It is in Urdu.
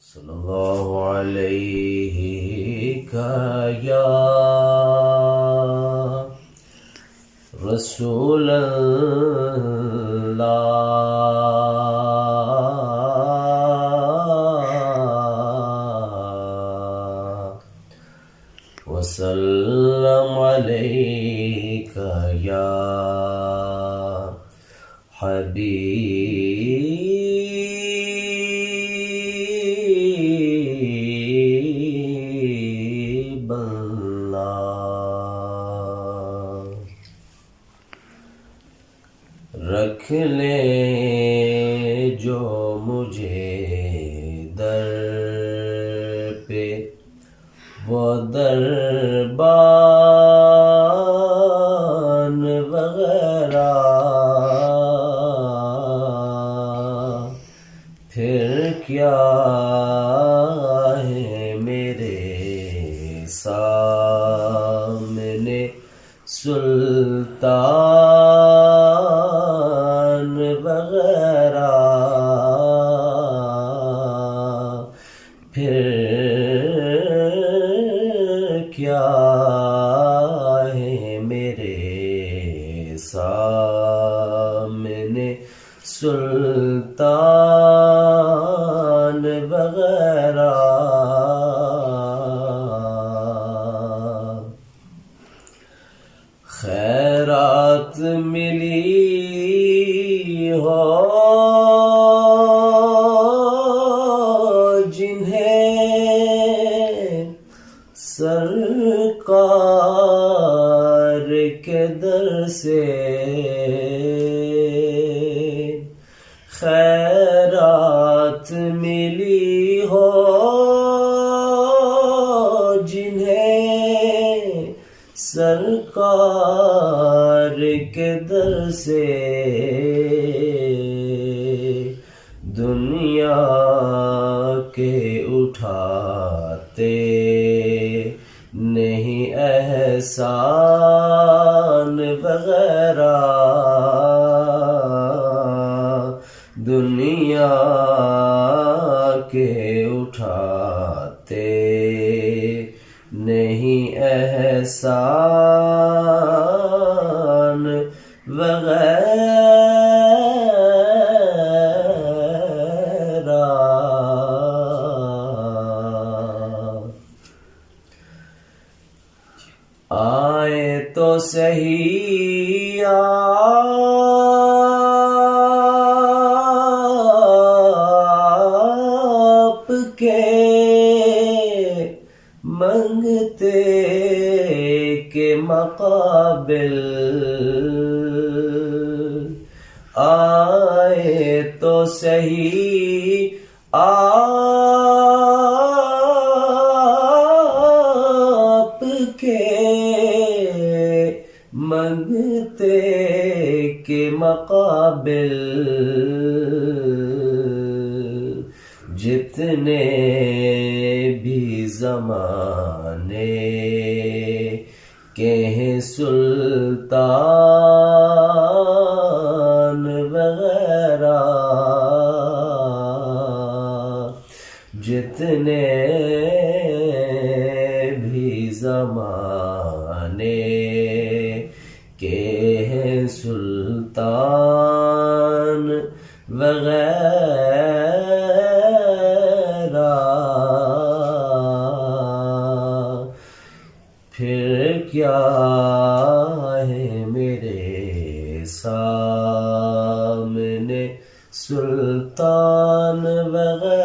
صلی اللہ علیہ یا رسول اللہ وسلم علیک یا حبیب اللہ۔ رکھ لے جو مجھے در پہ وہ دربان وغیرہ، پھر کیا ہے میرے سامنے سلطان وغیرہ، پھر کیا ہے میرے سامنے سلطان وغیرہ۔ خیرات ملی ہو جنہیں سرکار کے در سے، خیرات ملی ہو جنہیں سرکار کے در سے، دنیا کے اٹھاتے نہیں احسان وغیرہ، دنیا کے اٹھاتے نہیں احسان وغیرہ۔ آئے تو سہی آپ کے منگتے کے مقابل، آئے تو سہی آپ کے منگتے کے مقابل، جتنے بھی زمانے کے ہیں سلطان وغیرہ، جتنے بھی زمانے کے ہیں سلطان وغیرہ، پھر کیا ہے میرے سامنے سلطان وغیرہ۔